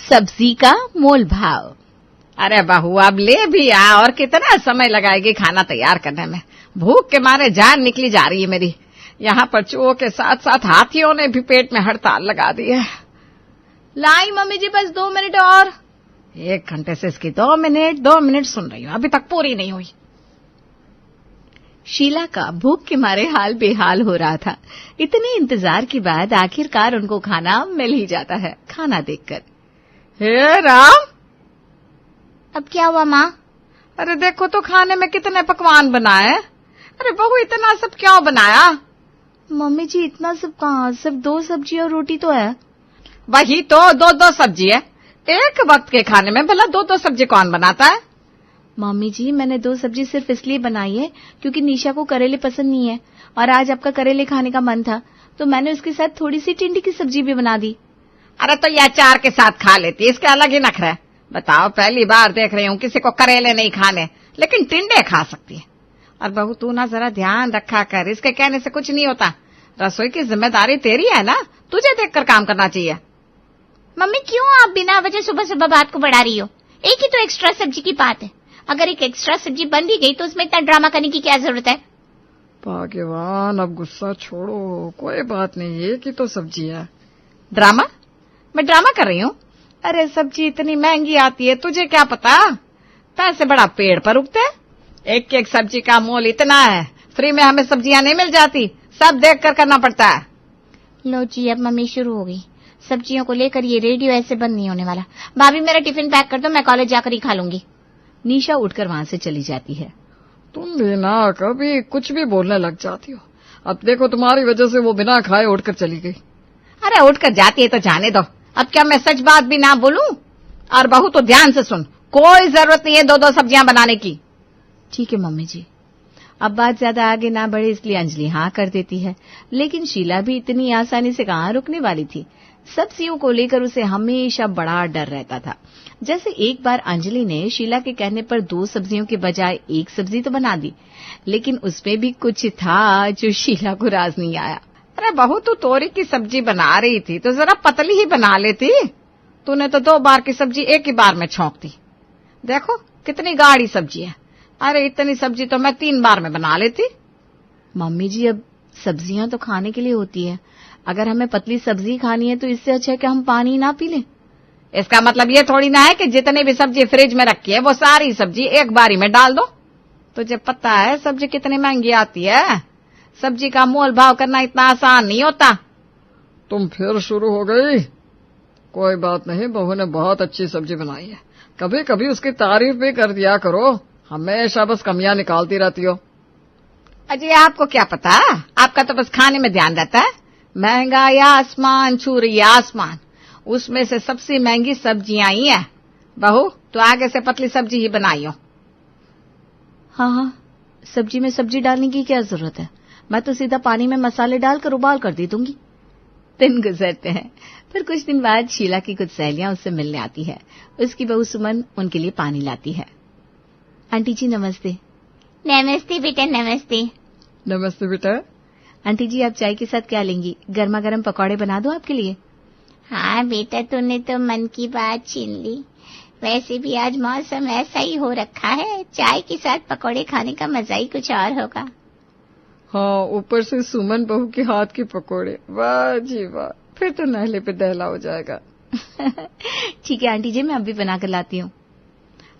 सब्जी का मोल भाव। अरे बहू अब ले भी आ, और कितना समय लगाएगी खाना तैयार करने में। भूख के मारे जान निकली जा रही है मेरी। यहाँ पर चूहों के साथ साथ हाथियों ने भी पेट में हड़ताल लगा दी है। लाई मम्मी जी, बस 2 मिनट और। 1 घंटे से इसकी 2 मिनट सुन रही हूँ, अभी तक पूरी नहीं हुई। शीला का भूख के मारे हाल बेहाल हो रहा था। इतने इंतजार के बाद आखिरकार उनको खाना मिल ही जाता है। खाना देखकर हे राम, अब क्या हुआ माँ? अरे देखो तो खाने में कितने पकवान बनाए। अरे बहू इतना सब क्यों बनाया? मम्मी जी इतना सब कहाँ, सिर्फ 2 सब्जी और रोटी तो है। वही तो 2-2 सब्जी है। एक वक्त के खाने में भला 2-2 सब्जी कौन बनाता है? मम्मी जी मैंने 2 सब्जी सिर्फ इसलिए बनाई है क्योंकि निशा को करेले पसंद नहीं है और आज आपका करेले खाने का मन था तो मैंने उसके साथ थोड़ी सी टिंडी की सब्जी भी बना दी। अरे तो यह अचार के साथ खा लेती, इसके अलग ही नखरा है। बताओ, पहली बार देख रही हूँ किसी को करेले नहीं खाने, लेकिन टिंडे खा सकती है। और बहू तू ना जरा ध्यान रखा कर, इसके कहने से कुछ नहीं होता। रसोई की जिम्मेदारी तेरी है ना, तुझे देखकर काम करना चाहिए। मम्मी क्यों आप बिना वजह सुबह सुबह बात को बढ़ा रही हो? एक ही तो एक्स्ट्रा सब्जी की बात है। अगर एक एक्स्ट्रा सब्जी बन भी गई तो उसमें इतना ड्रामा करने की क्या जरूरत है? भाग्यवान, अब गुस्सा छोड़ो, कोई बात नहीं, एक ही तो सब्जी है। ड्रामा? मैं ड्रामा कर रही हूँ? अरे सब्जी इतनी महंगी आती है, तुझे क्या पता? पैसे बड़ा पेड़ पर उगते हैं। एक एक सब्जी का मोल इतना है, फ्री में हमें सब्जियां नहीं मिल जाती, सब देख कर करना पड़ता है। लो जी, अब मम्मी शुरू हो गई। सब्जियों को लेकर ये रेडियो ऐसे बंद नहीं होने वाला। भाभी मेरा टिफिन पैक कर दो, मैं कॉलेज जाकर ही खा लूंगी। निशा उठकर वहां से चली जाती है। तुम भी ना कभी कुछ भी बोलने लग जाती हो। अब देखो तुम्हारी वजह से वो बिना खाए उठकर चली गई। अरे उठकर जाती है तो जाने दो, अब क्या मैं सच बात भी ना बोलूं? और बहू तो ध्यान से सुन, कोई जरूरत नहीं है 2-2 सब्जियां बनाने की। ठीक है मम्मी जी। अब बात ज्यादा आगे ना बढ़े इसलिए अंजलि हाँ कर देती है, लेकिन शीला भी इतनी आसानी से कहाँ रुकने वाली थी। सब्जियों को लेकर उसे हमेशा बड़ा डर रहता था। जैसे एक बार अंजलि ने शीला के कहने पर 2 सब्जियों के बजाय 1 सब्जी तो बना दी, लेकिन उसमें भी कुछ था जो शीला को राज नहीं आया। अरे बहू तू तोरी की सब्जी बना रही थी तो जरा पतली ही बना लेती। तूने तो 2 बार की सब्जी एक ही बार में छौंक दी। देखो कितनी गाढ़ी सब्जी है। अरे इतनी सब्जी तो मैं 3 बार में बना लेती। मम्मी जी अब सब्जियां तो खाने के लिए होती है, अगर हमें पतली सब्जी खानी है तो इससे अच्छा है कि हम पानी ना पी लें। इसका मतलब ये थोड़ी ना है कि जितनी भी सब्जी फ्रिज में रखी है वो सारी सब्जी एक बारी में डाल दो। तुझे पता है सब्जी कितनी महंगी आती है। सब्जी का मोल भाव करना इतना आसान नहीं होता। तुम फिर शुरू हो गई। कोई बात नहीं, बहू ने बहुत अच्छी सब्जी बनाई है, कभी कभी उसकी तारीफ भी कर दिया करो, हमेशा बस कमियां निकालती रहती हो। अजय आपको क्या पता, आपका तो बस खाने में ध्यान रहता है। महंगाई आसमान छू रही है, आसमान। उसमें से सबसे महंगी सब्जियां ही है। बहू तो आगे से पतली सब्जी ही बनाई हो। हाँ, सब्जी में सब्जी डालने की क्या जरूरत है, मैं तो सीधा पानी में मसाले डालकर उबाल कर दे दूंगी। दिन गुजरते हैं, फिर कुछ दिन बाद शीला की कुछ सहेलियां उससे मिलने आती है। उसकी बहू सुमन उनके लिए पानी लाती है। आंटी जी नमस्ते। नमस्ते बेटा, नमस्ते। नमस्ते बेटा। आंटी जी आप चाय के साथ क्या लेंगी? गर्मा गर्म पकौड़े बना दो आपके लिए। हाँ बेटा, तूने तो मन की बात छीन ली। वैसे भी आज मौसम ऐसा ही हो रखा है, चाय के साथ पकौड़े खाने का मजा ही कुछ और होगा। हाँ, ऊपर से सुमन बहू के हाथ के पकौड़े, वाह जी वाह, फिर तो नहले पे दहला हो जाएगा। ठीक है आंटी जी, मैं अभी बना कर लाती हूँ।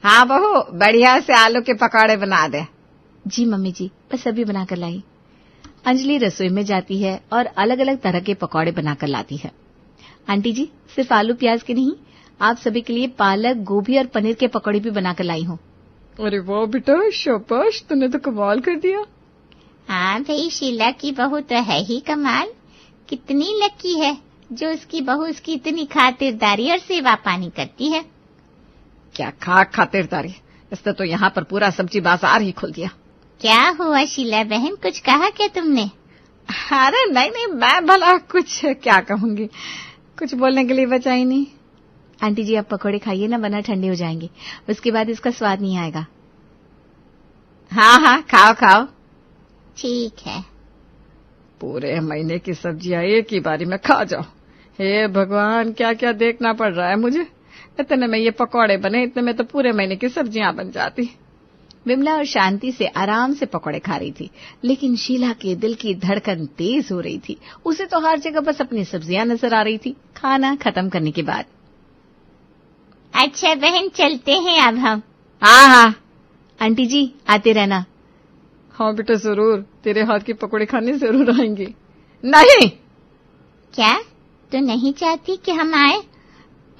हाँ बहू, बढ़िया से आलू के पकौड़े बना दे। जी मम्मी जी, बस अभी बना कर लाई। अंजलि रसोई में जाती है और अलग अलग तरह के पकौड़े बनाकर लाती है। आंटी जी सिर्फ आलू प्याज के नहीं, आप सभी के लिए पालक, गोभी और पनीर के पकौड़े भी बनाकर लाई हूँ। अरे वाह बेटा, शाबाश, तूने तो कमाल कर दिया। हाँ भाई, शीला की बहू तो है ही कमाल। कितनी लकी है जो उसकी बहू उसकी इतनी खातिरदारी और सेवा पानी करती है। क्या खातिरदारी, इसने तो यहाँ पर पूरा सब्जी बाजार ही खोल दिया। क्या हुआ शीला बहन, कुछ कहा क्या तुमने? अरे नहीं, मैं भला कुछ क्या कहूंगी, कुछ बोलने के लिए बचा ही नहीं। आंटी जी आप पकौड़े खाइए ना, वरना ठंडे हो जाएंगे, उसके बाद इसका स्वाद नहीं आएगा। हाँ, खाओ। ठीक है। पूरे महीने की सब्जियां एक ही बारी में खा जाओ। हे भगवान, क्या क्या देखना पड़ रहा है मुझे। इतने में ये पकौड़े बने, इतने में तो पूरे महीने की सब्जियां बन जाती। विमला और शांति से आराम से पकौड़े खा रही थी, लेकिन शीला के दिल की धड़कन तेज हो रही थी। उसे तो हर जगह बस अपनी सब्जियां नजर आ रही थी। खाना खत्म करने के बाद, अच्छा बहन चलते हैं अब हम। हाँ हाँ आंटी जी आते रहना। हाँ बेटा जरूर, तेरे हाथ की पकौड़े खाने जरूर आएंगे। नहीं, क्या तू नहीं चाहती कि हम आए?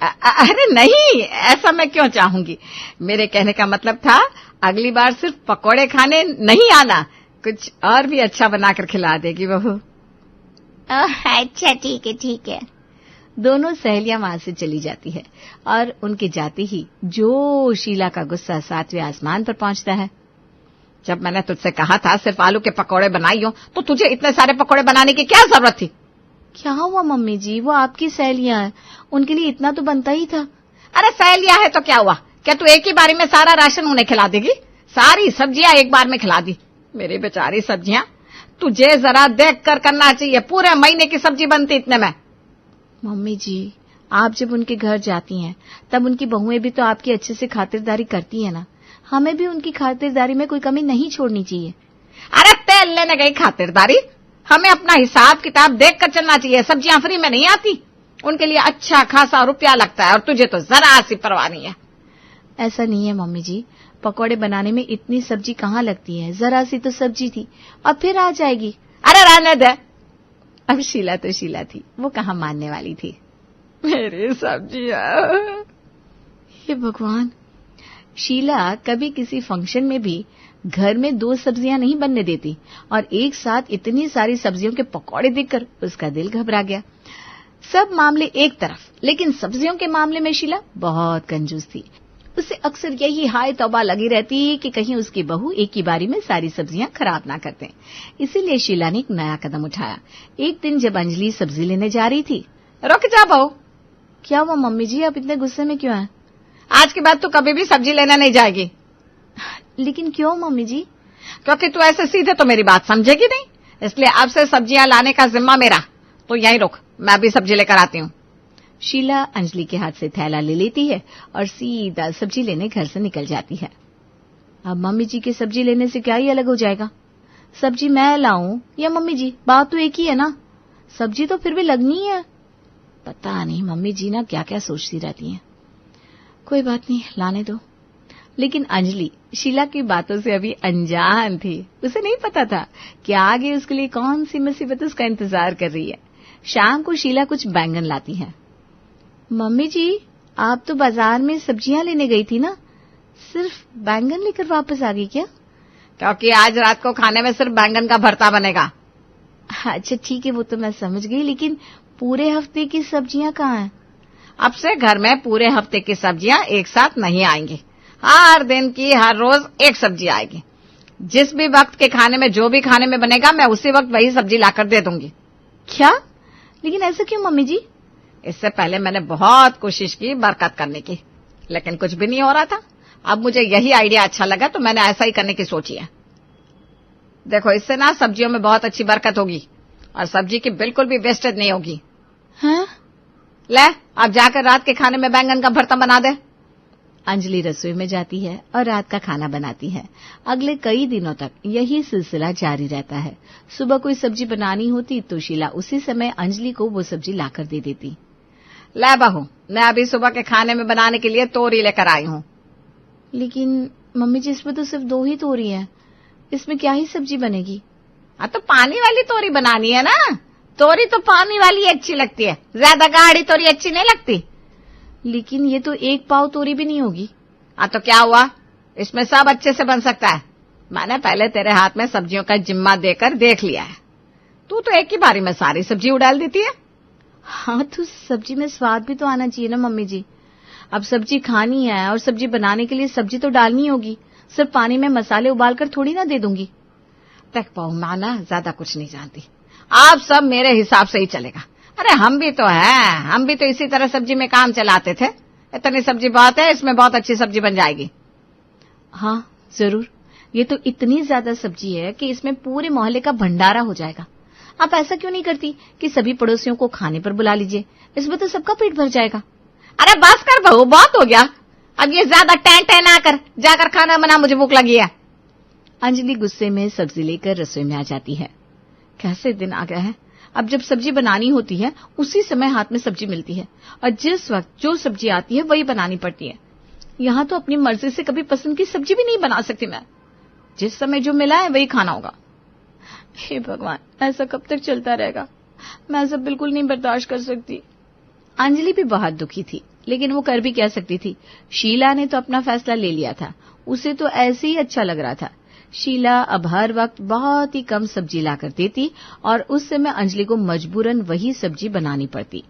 अरे नहीं, ऐसा मैं क्यों चाहूंगी। मेरे कहने का मतलब था अगली बार सिर्फ पकौड़े खाने नहीं आना, कुछ और भी अच्छा बनाकर खिला देगी बहू। अच्छा ठीक है ठीक है। दोनों सहेलियां वहां से चली जाती है और उनके जाते ही जो शीला का गुस्सा 7वें आसमान पर पहुंचता है। जब मैंने तुझसे कहा था सिर्फ आलू के पकौड़े बनाई हो, तो तुझे इतने सारे पकौड़े बनाने की क्या जरूरत थी? क्या हुआ मम्मी जी, वो आपकी सहेलियां हैं, उनके लिए इतना तो बनता ही था। अरे सहेलियां है तो क्या हुआ, क्या तू एक ही बारी में सारा राशन उन्हें खिला देगी? सारी सब्जियां एक बार में खिला दी। मेरी बेचारी सब्जियां, तुझे जरा देख कर करना चाहिए, पूरे महीने की सब्जी बनती इतने में। मम्मी जी, आप जब उनके घर जाती हैं तब उनकी बहुएं भी तो आपकी अच्छे से खातिरदारी करती है ना, हमें भी उनकी खातिरदारी में कोई कमी नहीं छोड़नी चाहिए। अरे तेल लेने गई खातिरदारी, हमें अपना हिसाब किताब देख कर चलना चाहिए। सब्जियां फ्री में नहीं आती, उनके लिए अच्छा खासा रुपया लगता है, और तुझे तो जरा सी परवाह नहीं है। ऐसा नहीं है मम्मी जी, पकौड़े बनाने में इतनी सब्जी कहाँ लगती है, जरा सी तो सब्जी थी, अब फिर आ जाएगी। अरे रहने दे। अब शीला तो शीला थी, वो कहाँ मानने वाली थी। मेरी सब्जियां, हे भगवान, शीला कभी किसी फंक्शन में भी घर में 2 सब्जियां नहीं बनने देती, और एक साथ इतनी सारी सब्जियों के पकौड़े देखकर उसका दिल घबरा गया। सब मामले एक तरफ, लेकिन सब्जियों के मामले में शीला बहुत कंजूस थी। उसे अक्सर यही हाय तौबा लगी रहती कि कहीं उसकी बहू एक ही बारी में सारी सब्जियां खराब ना कर दें। इसीलिए शीला ने एक नया कदम उठाया। एक दिन जब अंजलि सब्जी लेने जा रही थी। रुक जा बहू। क्या हुआ मम्मी जी, आप इतने गुस्से में क्यों हैं? आज के बाद तू कभी भी सब्जी लेने नहीं जाएगी। लेकिन क्यों मम्मी जी? क्योंकि तू ऐसे सीधे तो मेरी बात समझेगी नहीं, इसलिए अब से सब्जियां लाने का जिम्मा मेरा। तो यहीं रुक, मैं भी सब्जी लेकर आती हूँ। शीला अंजलि के हाथ से थैला ले लेती है और सीधा सब्जी लेने घर से निकल जाती है। अब मम्मी जी के सब्जी लेने से क्या ही अलग हो जाएगा? सब्जी मैं लाऊं या मम्मी जी, बात तो एक ही है ना, सब्जी तो फिर भी लगनी है। पता नहीं मम्मी जी ना क्या क्या सोचती रहती हैं। कोई बात नहीं, लाने दो। लेकिन अंजलि शीला की बातों से अभी अनजान थी। उसे नहीं पता था कि आगे उसके लिए कौन सी मुसीबत उसका इंतजार कर रही है। शाम को शीला कुछ बैंगन लाती है। मम्मी जी, आप तो बाजार में सब्जियां लेने गई थी ना, सिर्फ बैंगन लेकर वापस आ गई क्या? क्योंकि आज रात को खाने में सिर्फ बैंगन का भरता बनेगा। अच्छा ठीक है, वो तो मैं समझ गई, लेकिन पूरे हफ्ते की सब्जियां कहाँ हैं? अब से घर में पूरे हफ्ते की सब्जियां एक साथ नहीं आएंगी। हर दिन की हर रोज एक सब्जी आएगी। जिस भी वक्त के खाने में जो भी खाने में बनेगा, मैं उसी वक्त वही सब्जी लाकर दे दूंगी। क्या? लेकिन ऐसा क्यों मम्मी जी? इससे पहले मैंने बहुत कोशिश की बरकत करने की, लेकिन कुछ भी नहीं हो रहा था। अब मुझे यही आइडिया अच्छा लगा, तो मैंने ऐसा ही करने की सोची है। देखो, इससे ना सब्जियों में बहुत अच्छी बरकत होगी और सब्जी की बिल्कुल भी वेस्टेज नहीं होगी। हाँ? ले, अब जाकर रात के खाने में बैंगन का भरता बना दे। अंजलि रसोई में जाती है और रात का खाना बनाती है। अगले कई दिनों तक यही सिलसिला जारी रहता है। सुबह कोई सब्जी बनानी होती तो शीला उसी समय अंजलि को वो सब्जी लाकर दे देती। ले बहू, मैं अभी सुबह के खाने में बनाने के लिए तोरी लेकर आई हूँ। लेकिन मम्मी जी, इसमें तो सिर्फ 2 ही तोरी है, इसमें क्या ही सब्जी बनेगी? तो पानी वाली तोरी बनानी है ना। तोरी तो पानी वाली अच्छी लगती है, ज्यादा गाढ़ी तोरी अच्छी नहीं लगती। लेकिन ये तो 1 पाव तोरी भी नहीं होगी। तो क्या हुआ, इसमें सब अच्छे से बन सकता है। मैंने पहले तेरे हाथ में सब्जियों का जिम्मा देकर देख लिया है। तू तो एक ही बारी में सारी सब्जी उड़ाल देती है। हाँ, तो सब्जी में स्वाद भी तो आना चाहिए ना मम्मी जी। अब सब्जी खानी है और सब्जी बनाने के लिए सब्जी तो डालनी होगी, सिर्फ पानी में मसाले उबालकर थोड़ी ना दे दूंगी। तक पाऊ, माना ज्यादा कुछ नहीं जानती, आप सब मेरे हिसाब से ही चलेगा। अरे हम भी तो हैं, हम भी तो इसी तरह सब्जी में काम चलाते थे। इतनी सब्जी बहुत है, इसमें बहुत अच्छी सब्जी बन जाएगी। हाँ जरूर, ये तो इतनी ज्यादा सब्जी है कि इसमें पूरे मोहल्ले का भंडारा हो जाएगा। आप ऐसा क्यों नहीं करती कि सभी पड़ोसियों को खाने पर बुला लीजिए, इसमें तो सबका पेट भर जाएगा। अरे बस कर बहू, बहुत हो गया, अब ये ज्यादा टैं टैं ना कर, जाकर खाना बना, मुझे भूख लगी है। अंजलि गुस्से में सब्जी लेकर रसोई में आ जाती है। कैसे दिन आ गया है, अब जब सब्जी बनानी होती है उसी समय हाथ में सब्जी मिलती है और जिस वक्त जो सब्जी आती है वही बनानी पड़ती है। यहाँ तो अपनी मर्जी से कभी पसंद की सब्जी भी नहीं बना सकती मैं, जिस समय जो मिला है वही खाना होगा। हे भगवान, ऐसा कब तक चलता रहेगा, मैं ऐसा बिल्कुल नहीं बर्दाश्त कर सकती। अंजलि भी बहुत दुखी थी, लेकिन वो कर भी क्या सकती थी। शीला ने तो अपना फैसला ले लिया था, उसे तो ऐसे ही अच्छा लग रहा था। शीला अब हर वक्त बहुत ही कम सब्जी लाकर देती और उस समय अंजलि को मजबूरन वही सब्जी बनानी पड़ती।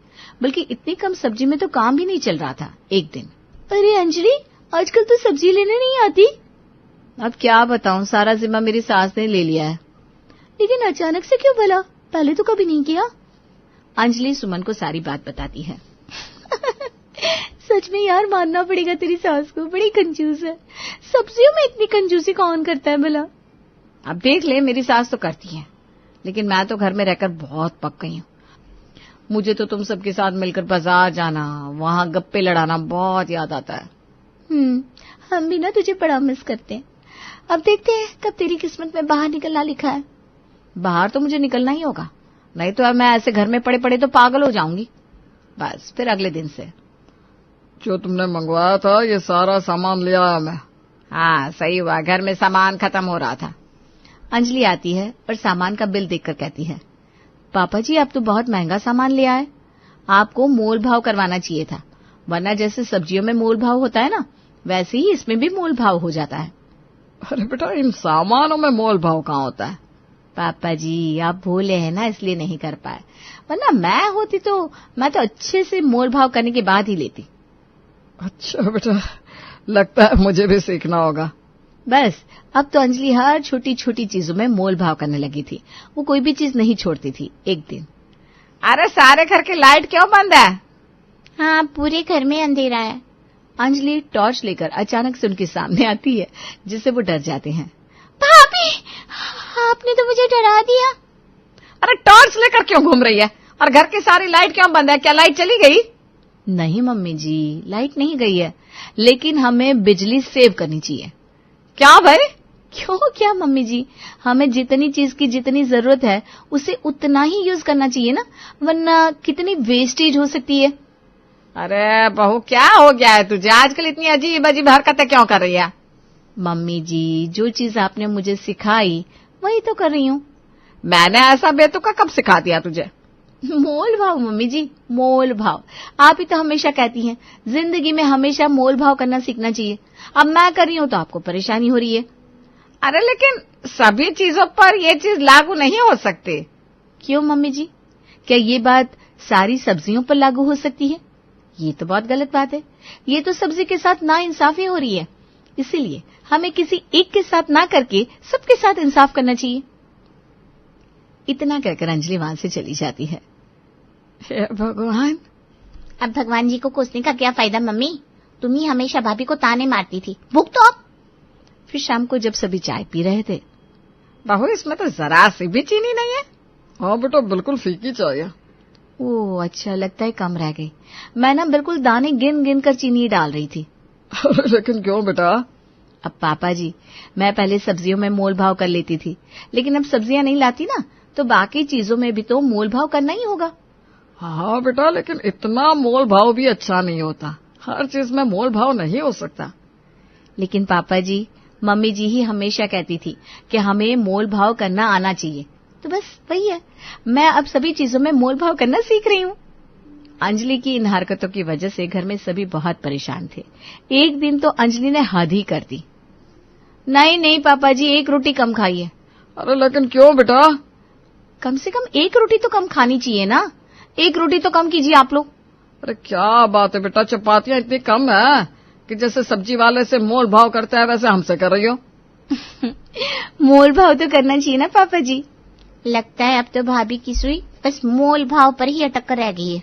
बल्कि इतनी कम सब्जी में तो काम भी नहीं चल रहा था। एक दिन, अरे अंजलि, आजकल तो सब्जी लेने नहीं आती। अब क्या बताऊं, सारा जिम्मा मेरी सास ने ले लिया है। लेकिन अचानक से क्यों भला, पहले तो कभी नहीं किया। अंजलि सुमन को सारी बात बताती है। सच में यार, मानना पड़ेगा तेरी सास को, बड़ी कंजूस है। सब्जियों में इतनी कंजूसी कौन करता है भला। अब देख ले, मेरी सास तो करती है, लेकिन मैं तो घर में रहकर बहुत पक गई हूँ। मुझे तो तुम सबके साथ मिलकर बाजार जाना, वहां गप्पे लड़ाना बहुत याद आता है। हम भी ना तुझे बड़ा मिस करते हैं। अब देखते हैं कब तेरी किस्मत में बाहर निकलना लिखा है। बाहर तो मुझे निकलना ही होगा, नहीं तो अब मैं ऐसे घर में पड़े पड़े तो पागल हो जाऊंगी। बस फिर अगले दिन से जो तुमने मंगवाया था ये सारा सामान ले आया मैं। हाँ सही हुआ, घर में सामान खत्म हो रहा था। अंजलि आती है और सामान का बिल देखकर कहती है, पापा जी आप तो बहुत महंगा सामान ले आए, आपको मोल भाव करवाना चाहिए था, वरना जैसे सब्जियों में मोल भाव होता है ना, वैसे ही इसमें भी मोल भाव हो जाता है। अरे बेटा, इन सामानों में मोल भाव कहाँ होता है। पापा जी आप भूले हैं ना, इसलिए नहीं कर पाए, वरना मैं होती तो मैं तो अच्छे से मोल भाव करने के बाद ही लेती। अच्छा बेटा, लगता है मुझे भी सीखना होगा। बस अब तो अंजलि हर छोटी छोटी चीजों में मोल भाव करने लगी थी, वो कोई भी चीज नहीं छोड़ती थी। एक दिन, अरे सारे घर की लाइट क्यों बंद है। हाँ, पूरे घर में अंधेरा है। अंजलि टॉर्च लेकर अचानक से उनके सामने आती है, जिससे वो डर जाते हैं। भाभी, आपने तो मुझे डरा दिया। अरे टॉर्च लेकर क्यों घूम रही है, और घर की सारी लाइट क्यों बंद है, क्या लाइट चली गई। नहीं मम्मी जी, लाइट नहीं गई है, लेकिन हमें बिजली सेव करनी चाहिए। क्या भाई। क्यों क्या मम्मी जी, हमें जितनी चीज की जितनी जरूरत है उसे उतना ही यूज करना चाहिए ना, वरना कितनी वेस्टेज हो सकती है। अरे बहू, क्या हो गया है तुझे, आजकल इतनी अजीब अजीब हरकतें क्यों कर रही है। मम्मी जी, जो चीज आपने मुझे सिखाई वही तो कर रही हूँ। मैंने ऐसा बेतुका कब सिखा दिया तुझे। मोल भाव मम्मी जी, मोल भाव। आप ही तो हमेशा कहती हैं जिंदगी में हमेशा मोल भाव करना सीखना चाहिए। अब मैं कर रही हूँ तो आपको परेशानी हो रही है। अरे लेकिन सभी चीजों पर ये चीज लागू नहीं हो सकती। क्यों मम्मी जी, क्या ये बात सारी सब्जियों पर लागू हो सकती है? ये तो बहुत गलत बात है। ये तो सब्जी के साथ नाइंसाफी हो रही है, इसीलिए हमें किसी एक के साथ ना करके सबके साथ इंसाफ करना चाहिए। इतना कहकर अंजलि वहां से चली जाती है। हे भगवान। अब भगवान जी को कोसने का क्या फायदा मम्मी, तुम ही हमेशा भाभी को ताने मारती थी, भूख तो अब। फिर शाम को जब सभी चाय पी रहे थे, बहू इसमें तो जरा सी भी चीनी नहीं है। हाँ बेटा, बिल्कुल फीकी चाय है। ओह अच्छा, लगता है कम रह गई। मैं ना बिल्कुल दाने गिन गिन कर चीनी डाल रही थी। अरे लेकिन क्यों बेटा। अब पापा जी, मैं पहले सब्जियों में मोल भाव कर लेती थी, लेकिन अब सब्जियां नहीं लाती ना, तो बाकी चीजों में भी तो मोल भाव करना ही होगा। हाँ बेटा, लेकिन इतना मोल भाव भी अच्छा नहीं होता, हर चीज में मोल भाव नहीं हो सकता। लेकिन पापा जी, मम्मी जी ही हमेशा कहती थी कि हमें मोल भाव करना आना चाहिए, तो बस वही है, मैं अब सभी चीजों में मोल भाव करना सीख रही हूँ। अंजलि की इन हरकतों की वजह से घर में सभी बहुत परेशान थे। एक दिन तो अंजलि ने हद ही कर दी। नहीं नहीं पापा जी, एक रोटी कम खाइए। अरे लेकिन क्यों बेटा। कम से कम एक रोटी तो कम खानी चाहिए ना, एक रोटी तो कम कीजिए आप लोग। अरे क्या बात है बेटा, चपातियां इतनी कम है कि जैसे सब्जी वाले से मोल भाव करता है वैसे हमसे कर रही हो। मोल भाव तो करना चाहिए ना पापा जी। लगता है अब तो भाभी की सुई बस मोल भाव पर ही अटक कर रह गई है।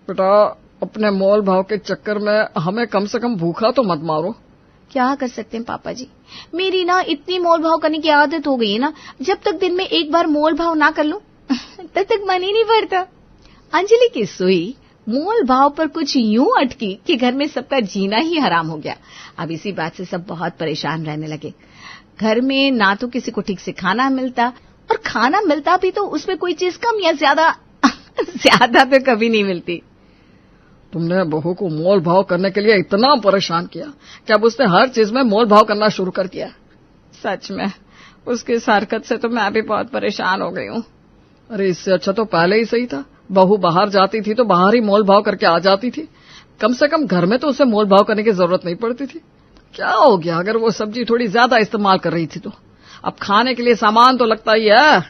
बेटा, अपने मोल भाव के चक्कर में हमें कम से कम भूखा तो मत मारो। क्या कर सकते हैं पापा जी, मेरी ना इतनी मोल भाव करने की आदत हो गई है ना, जब तक दिन में एक बार मोल भाव ना कर लूं तब तक मन ही नहीं भरता। अंजलि की सुई मोल भाव पर कुछ यूं अटकी कि घर में सबका जीना ही हराम हो गया। अब इसी बात से सब बहुत परेशान रहने लगे। घर में ना तो किसी को ठीक से खाना मिलता, और खाना मिलता भी तो उसमें कोई चीज कम या ज्यादा ज्यादा तो कभी नहीं मिलती। तुमने बहू को मोल भाव करने के लिए इतना परेशान किया कि अब उसने हर चीज में मोल भाव करना शुरू कर दिया। सच में उसकी इस हरकत से तो मैं भी बहुत परेशान हो गई हूँ। अरे इससे अच्छा तो पहले ही सही था। बहू बाहर जाती थी तो बाहर ही मोल भाव करके आ जाती थी। कम से कम घर में तो उसे मोल भाव करने की जरूरत नहीं पड़ती थी। क्या हो गया अगर वो सब्जी थोड़ी ज्यादा इस्तेमाल कर रही थी तो? अब खाने के लिए सामान तो लगता ही है,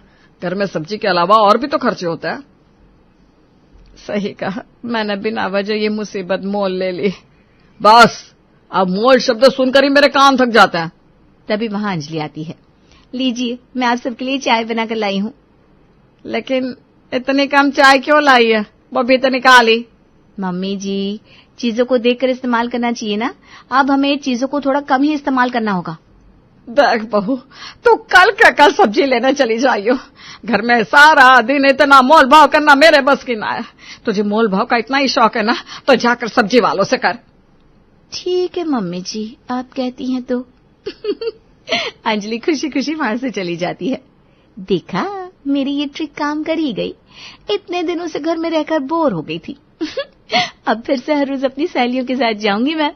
घर में सब्जी के अलावा और भी तो खर्चे होते हैं। सही कहा, मैंने बिना वजह ये मुसीबत मोल ले ली। बस अब मोल शब्द सुनकर ही मेरे कान थक जाते हैं। तभी वहां अंजलि आती है। लीजिए, मैं आप सबके लिए चाय बनाकर लाई हूँ। लेकिन इतनी कम चाय क्यों लाई है? वो भी तो निकाली। मम्मी जी, चीजों को देखकर इस्तेमाल करना चाहिए ना। अब हमें चीजों को थोड़ा कम ही इस्तेमाल करना होगा। देख बहू, तू कल का कल सब्जी लेने चली जाइयो। घर में सारा दिन इतना मोल भाव करना मेरे बस की ना है। तुझे मोल भाव का इतना ही शौक है ना, तो जाकर सब्जी वालों से कर। ठीक है मम्मी जी, आप कहती हैं तो। अंजलि खुशी खुशी वहां से चली जाती है। देखा, मेरी ये ट्रिक काम कर ही गई। इतने दिनों से घर में रहकर बोर हो गई थी। अब फिर से हर रोज अपनी सहेलियों के साथ जाऊंगी मैं।